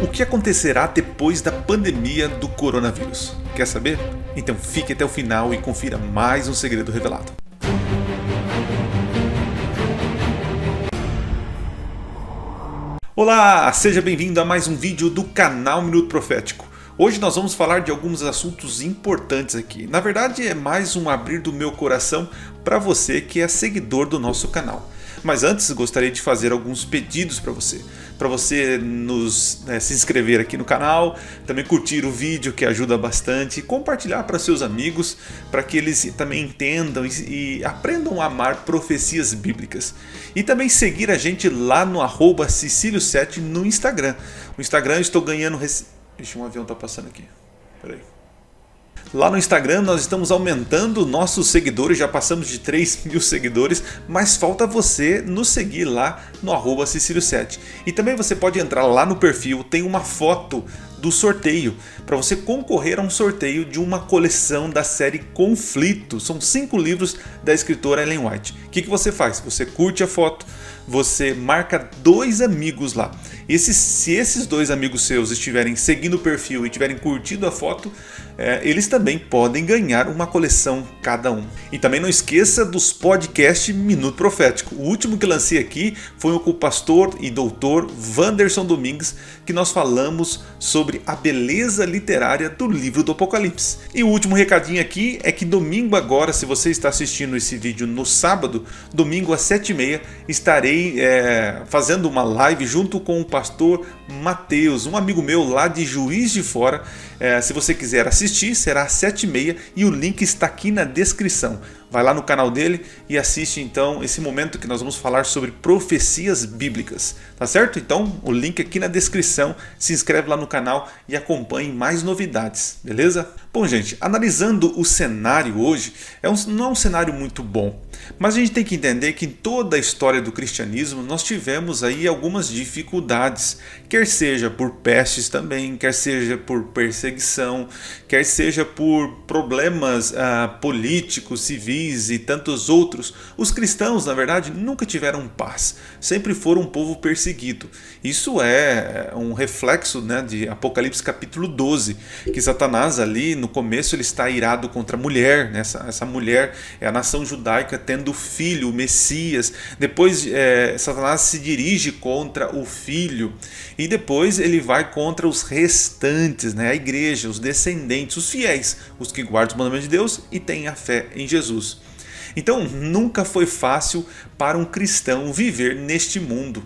O que acontecerá depois da pandemia do coronavírus? Quer saber? Então fique até o final e confira mais um segredo revelado. Olá, seja bem-vindo a mais um vídeo do canal Minuto Profético. Hoje nós vamos falar de alguns assuntos importantes aqui. Na verdade é mais um abrir do meu coração para você que é seguidor do nosso canal. Mas antes gostaria de fazer alguns pedidos para você. Para você se inscrever aqui no canal, também curtir o vídeo que ajuda bastante, e compartilhar para seus amigos, para que eles também entendam e aprendam a amar profecias bíblicas. E também seguir a gente lá no @Cecilio7 no Instagram. No Instagram eu estou ganhando... Ixi, um avião está passando aqui. Peraí. Lá no Instagram nós estamos aumentando nossos seguidores, já passamos de 3.000 seguidores, mas falta você nos seguir lá no @Cecilio7. E também você pode entrar lá no perfil, tem uma foto do sorteio, para você concorrer a um sorteio de uma coleção da série Conflito. São 5 livros da escritora Ellen White. O que você faz? Você curte a foto, você marca 2 amigos lá. Se esses 2 amigos seus estiverem seguindo o perfil e tiverem curtido a foto, eles também podem ganhar uma coleção cada um. E também não esqueça dos podcasts Minuto Profético. O último que lancei aqui foi com o pastor e doutor Wanderson Domingues, que nós falamos sobre a beleza literária do livro do Apocalipse. E o último recadinho aqui é que domingo agora, se você está assistindo esse vídeo no sábado, domingo às 7h30, estarei fazendo uma live junto com o pastor Mateus, um amigo meu lá de Juiz de Fora. Se você quiser assistir, será às 7h30 e o link está aqui na descrição. Vai lá no canal dele e assiste então esse momento que nós vamos falar sobre profecias bíblicas, tá certo? Então o link aqui na descrição, se inscreve lá no canal e acompanhe mais novidades, beleza? Bom gente, analisando o cenário hoje, não é um cenário muito bom, mas a gente tem que entender que em toda a história do cristianismo nós tivemos aí algumas dificuldades, quer seja por pestes também, quer seja por perseguição, quer seja por problemas políticos, civis e tantos outros. Os cristãos, na verdade, nunca tiveram paz, sempre foram um povo perseguido. Isso é um reflexo, de Apocalipse capítulo 12, que Satanás ali no começo ele está irado contra a mulher, essa mulher é a nação judaica tendo filho, o Messias. Depois Satanás se dirige contra o filho e depois ele vai contra os restantes, a igreja, os descendentes, os fiéis, os que guardam os mandamentos de Deus e têm a fé em Jesus. Então nunca foi fácil para um cristão viver neste mundo,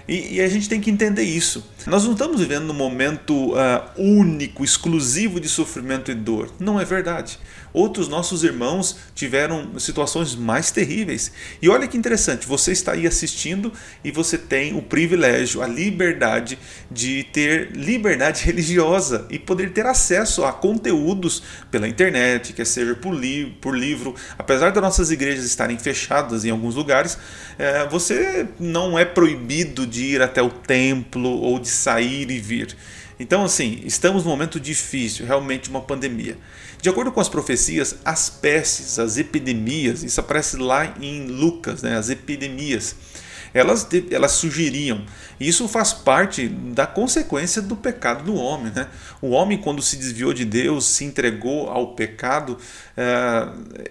E a gente tem que entender isso. Nós não estamos vivendo num momento único, exclusivo de sofrimento e dor. Não é verdade. Outros nossos irmãos tiveram situações mais terríveis. E olha que interessante, você está aí assistindo e você tem o privilégio, a liberdade de ter liberdade religiosa e poder ter acesso a conteúdos pela internet, quer seja por livro. Apesar das nossas igrejas estarem fechadas em alguns lugares, você não é proibido de ir até o templo ou de sair e vir. Então, assim, estamos num momento difícil, realmente uma pandemia. De acordo com as profecias, as pestes, as epidemias, isso aparece lá em Lucas, as epidemias, elas surgiriam. E isso faz parte da consequência do pecado do homem. O homem, quando se desviou de Deus, se entregou ao pecado,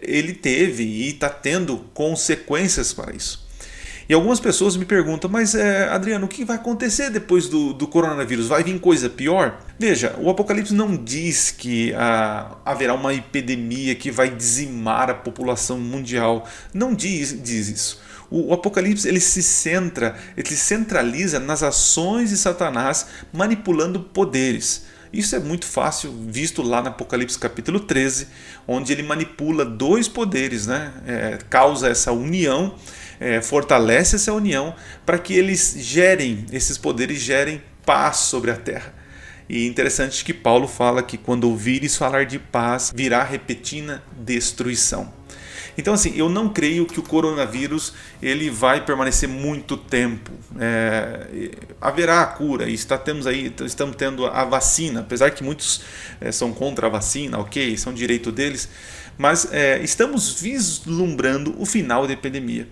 ele teve e está tendo consequências para isso. E algumas pessoas me perguntam, mas Adriano, o que vai acontecer depois do coronavírus? Vai vir coisa pior? Veja, o Apocalipse não diz que haverá uma epidemia que vai dizimar a população mundial. Não diz isso. O Apocalipse ele centraliza nas ações de Satanás manipulando poderes. Isso é muito fácil, visto lá no Apocalipse capítulo 13, onde ele manipula 2 poderes, causa essa união, fortalece essa união para que esses poderes gerem paz sobre a terra. E é interessante que Paulo fala que quando ouvires falar de paz, virá repentina destruição. Então, assim, eu não creio que o coronavírus ele vai permanecer muito tempo. Haverá a cura e estamos tendo a vacina, apesar que muitos são contra a vacina, ok, são direito deles, mas estamos vislumbrando o final da epidemia.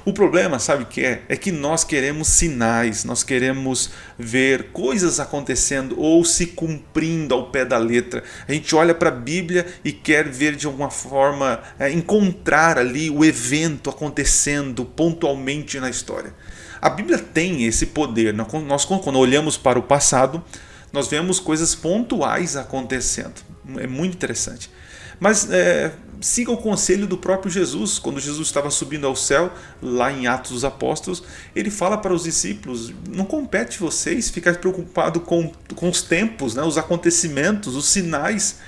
O problema, sabe o que é? É que nós queremos sinais, nós queremos ver coisas acontecendo ou se cumprindo ao pé da letra. A gente olha para a Bíblia e quer ver de alguma forma, encontrar ali o evento acontecendo pontualmente na história. A Bíblia tem esse poder. Nós, quando olhamos para o passado, nós vemos coisas pontuais acontecendo. É muito interessante. Mas siga o conselho do próprio Jesus. Quando Jesus estava subindo ao céu, lá em Atos dos Apóstolos, ele fala para os discípulos: não compete vocês ficar preocupado com os tempos, né, os acontecimentos, os sinais.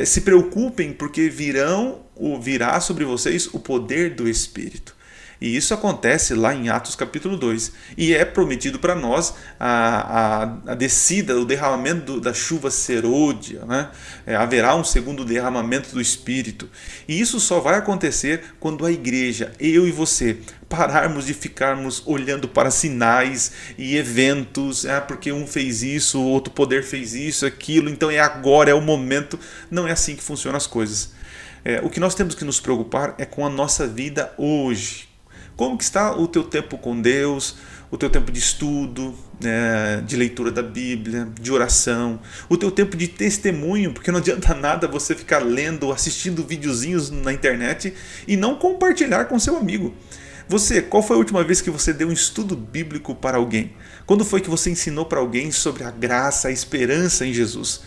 Se preocupem, porque virá sobre vocês o poder do Espírito. E isso acontece lá em Atos capítulo 2. E é prometido para nós a descida, o derramamento da chuva serôdia. Né? Haverá um segundo derramamento do Espírito. E isso só vai acontecer quando a igreja, eu e você, pararmos de ficarmos olhando para sinais e eventos, porque um fez isso, o outro poder fez isso, aquilo, então é agora, é o momento. Não é assim que funcionam as coisas. O que nós temos que nos preocupar é com a nossa vida hoje. Como que está o teu tempo com Deus, o teu tempo de estudo, de leitura da Bíblia, de oração, o teu tempo de testemunho, porque não adianta nada você ficar lendo, assistindo videozinhos na internet e não compartilhar com seu amigo. Qual foi a última vez que você deu um estudo bíblico para alguém? Quando foi que você ensinou para alguém sobre a graça, a esperança em Jesus?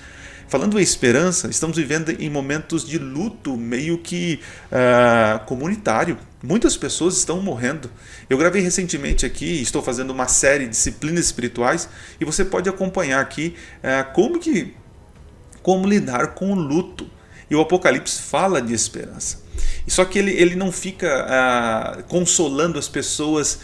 Falando em esperança, estamos vivendo em momentos de luto meio que comunitário. Muitas pessoas estão morrendo. Eu gravei recentemente aqui, estou fazendo uma série de disciplinas espirituais e você pode acompanhar aqui como lidar com o luto. E o Apocalipse fala de esperança. Só que ele não fica consolando as pessoas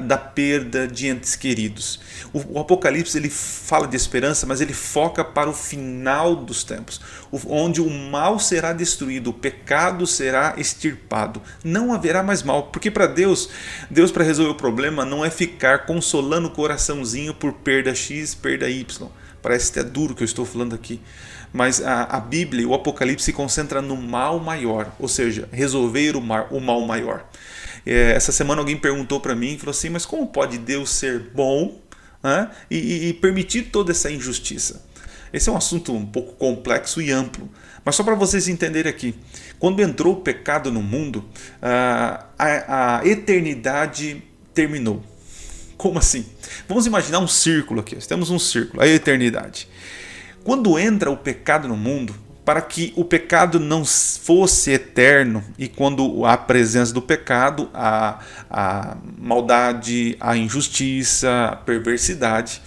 da perda de entes queridos. O Apocalipse ele fala de esperança, mas ele foca para o final dos tempos, onde o mal será destruído, o pecado será extirpado. Não haverá mais mal, porque para Deus para resolver o problema não é ficar consolando o coraçãozinho por perda X, perda Y. Parece até duro o que eu estou falando aqui. Mas a Bíblia e o Apocalipse se concentra no mal maior, ou seja, resolver o mal maior. Essa semana alguém perguntou para mim, falou assim, mas como pode Deus ser bom, né, e permitir toda essa injustiça? Esse é um assunto um pouco complexo e amplo, mas só para vocês entenderem aqui. Quando entrou o pecado no mundo, a eternidade terminou. Como assim? Vamos imaginar um círculo aqui. Temos um círculo, a eternidade. Quando entra o pecado no mundo, para que o pecado não fosse eterno, e quando há presença do pecado, a maldade, a injustiça, a perversidade.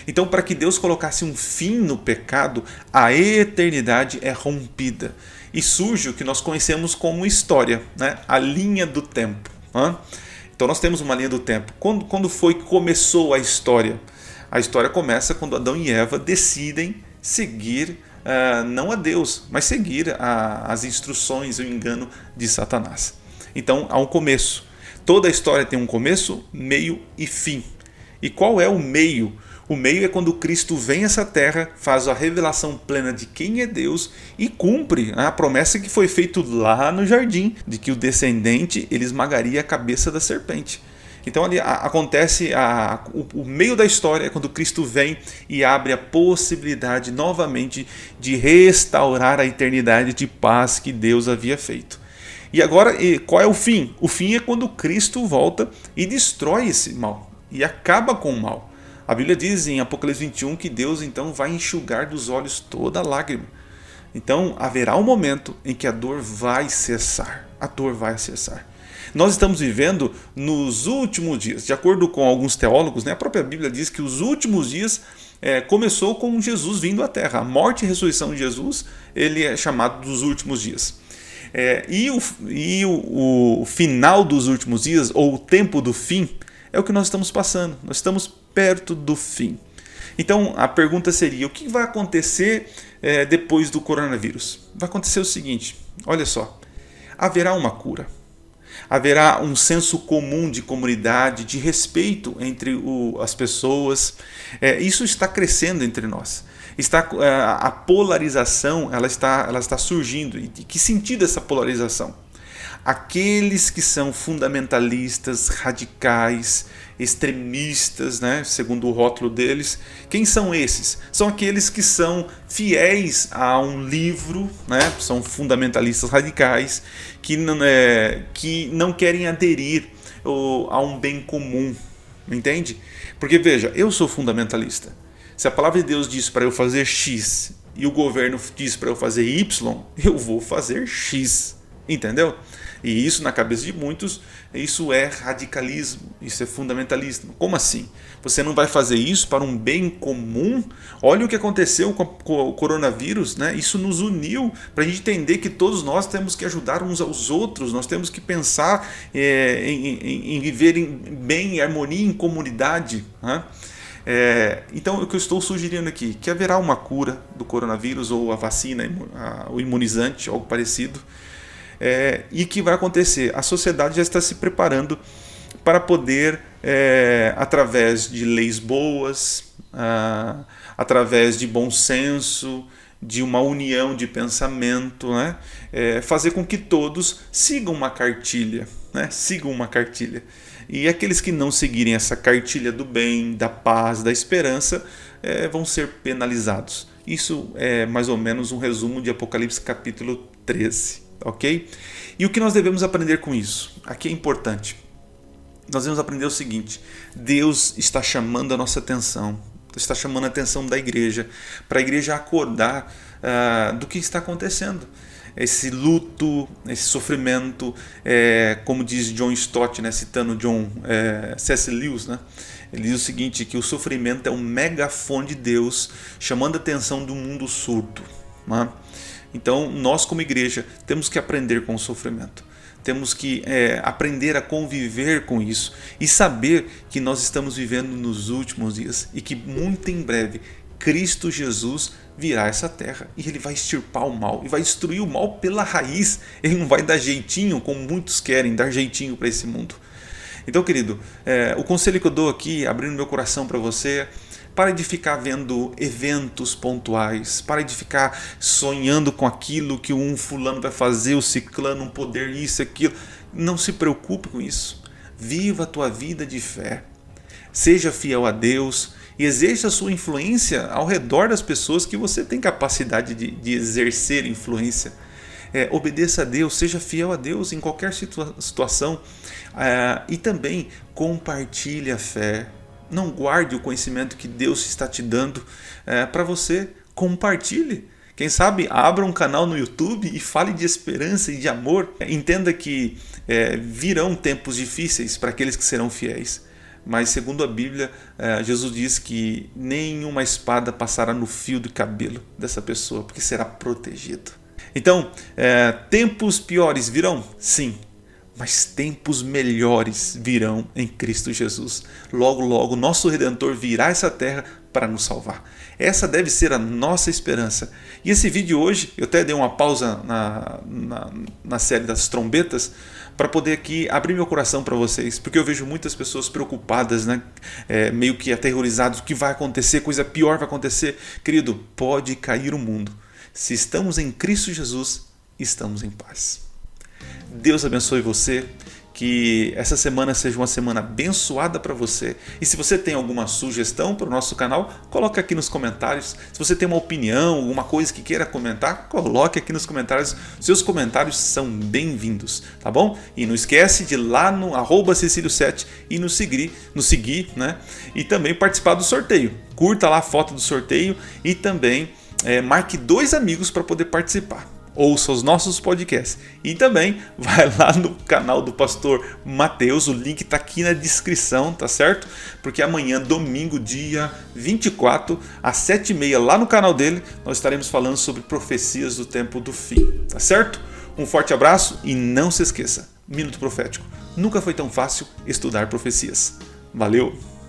Então, para que Deus colocasse um fim no pecado, a eternidade é rompida. E surge o que nós conhecemos como história, né? A linha do tempo. Né? Então, nós temos uma linha do tempo. Quando foi que começou a história? A história começa quando Adão e Eva decidem seguir, não a Deus, mas seguir as instruções e o engano de Satanás. Então há um começo. Toda a história tem um começo, meio e fim. E qual é o meio? O meio é quando Cristo vem a essa terra, faz a revelação plena de quem é Deus e cumpre a promessa que foi feita lá no jardim, de que o descendente ele esmagaria a cabeça da serpente. Então ali acontece o meio da história é quando Cristo vem e abre a possibilidade novamente de restaurar a eternidade de paz que Deus havia feito. E agora, qual é o fim? O fim é quando Cristo volta e destrói esse mal e acaba com o mal. A Bíblia diz em Apocalipse 21 que Deus então vai enxugar dos olhos toda lágrima. Então haverá um momento em que a dor vai cessar. A dor vai cessar. Nós estamos vivendo nos últimos dias. De acordo com alguns teólogos, a própria Bíblia diz que os últimos dias começou com Jesus vindo à Terra. A morte e a ressurreição de Jesus ele é chamado dos últimos dias. O final dos últimos dias, ou o tempo do fim, é o que nós estamos passando. Nós estamos perto do fim. Então a pergunta seria, o que vai acontecer depois do coronavírus? Vai acontecer o seguinte, olha só, haverá uma cura. Haverá um senso comum de comunidade, de respeito entre as pessoas. Isso está crescendo entre nós. A polarização ela está surgindo. E de que sentido essa polarização? Aqueles que são fundamentalistas, radicais, extremistas, né, segundo o rótulo deles, quem são esses? São aqueles que são fiéis a um livro, né, são fundamentalistas radicais, que não querem aderir a um bem comum, entende? Porque veja, eu sou fundamentalista. Se a palavra de Deus diz para eu fazer X e o governo diz para eu fazer Y, eu vou fazer X, entendeu? E isso, na cabeça de muitos, isso é radicalismo, isso é fundamentalismo. Como assim? Você não vai fazer isso para um bem comum? Olha o que aconteceu com o coronavírus, né? Isso nos uniu para a gente entender que todos nós temos que ajudar uns aos outros, nós temos que pensar em viver bem, em harmonia, em comunidade, né? Então, o que eu estou sugerindo aqui, que haverá uma cura do coronavírus, ou a vacina, o imunizante, algo parecido, e que vai acontecer? A sociedade já está se preparando para poder, através de leis boas, através de bom senso, de uma união de pensamento, né? Fazer com que todos sigam uma cartilha, né? Sigam uma cartilha. E aqueles que não seguirem essa cartilha do bem, da paz, da esperança, vão ser penalizados. Isso é mais ou menos um resumo de Apocalipse capítulo 13. Ok? E o que nós devemos aprender com isso? Aqui é importante. Nós devemos aprender o seguinte: Deus está chamando a nossa atenção, está chamando a atenção da igreja, para a igreja acordar do que está acontecendo. Esse luto, esse sofrimento, como diz John Stott, né, citando C.S. Lewis, né, ele diz o seguinte, que o sofrimento é um megafone de Deus chamando a atenção do mundo surdo, né? Então, nós como igreja temos que aprender com o sofrimento. Temos que aprender a conviver com isso e saber que nós estamos vivendo nos últimos dias e que muito em breve Cristo Jesus virá a essa terra e Ele vai extirpar o mal e vai destruir o mal pela raiz. Ele não vai dar jeitinho como muitos querem dar jeitinho para esse mundo. Então, querido, o conselho que eu dou aqui, abrindo meu coração para você: pare de ficar vendo eventos pontuais, pare de ficar sonhando com aquilo que um fulano vai fazer, o ciclano, um poder, isso, aquilo. Não se preocupe com isso. Viva a tua vida de fé. Seja fiel a Deus e exerça a sua influência ao redor das pessoas que você tem capacidade de exercer influência. Obedeça a Deus, seja fiel a Deus em qualquer situação. E também compartilhe a fé. Não guarde o conhecimento que Deus está te dando para você. Compartilhe. Quem sabe abra um canal no YouTube e fale de esperança e de amor. Entenda que virão tempos difíceis para aqueles que serão fiéis. Mas segundo a Bíblia, Jesus diz que nenhuma espada passará no fio do cabelo dessa pessoa, porque será protegido. Então, tempos piores virão? Sim. Mas tempos melhores virão em Cristo Jesus. Logo, logo, nosso Redentor virá a essa terra para nos salvar. Essa deve ser a nossa esperança. E esse vídeo hoje, eu até dei uma pausa na série das trombetas, para poder aqui abrir meu coração para vocês, porque eu vejo muitas pessoas preocupadas, né? Meio que aterrorizadas, o que vai acontecer, coisa pior vai acontecer. Querido, pode cair o mundo. Se estamos em Cristo Jesus, estamos em paz. Deus abençoe você, que essa semana seja uma semana abençoada para você. E se você tem alguma sugestão para o nosso canal, coloque aqui nos comentários. Se você tem uma opinião, alguma coisa que queira comentar, coloque aqui nos comentários. Seus comentários são bem-vindos, tá bom? E não esquece de ir lá no @Cecilio7 e nos seguir, né? E também participar do sorteio. Curta lá a foto do sorteio e também marque 2 amigos para poder participar. Ouça os nossos podcasts. E também vai lá no canal do pastor Mateus, o link está aqui na descrição, tá certo? Porque amanhã, domingo, dia 24, às 7h30, lá no canal dele, nós estaremos falando sobre profecias do tempo do fim, tá certo? Um forte abraço e não se esqueça, Minuto Profético. Nunca foi tão fácil estudar profecias. Valeu!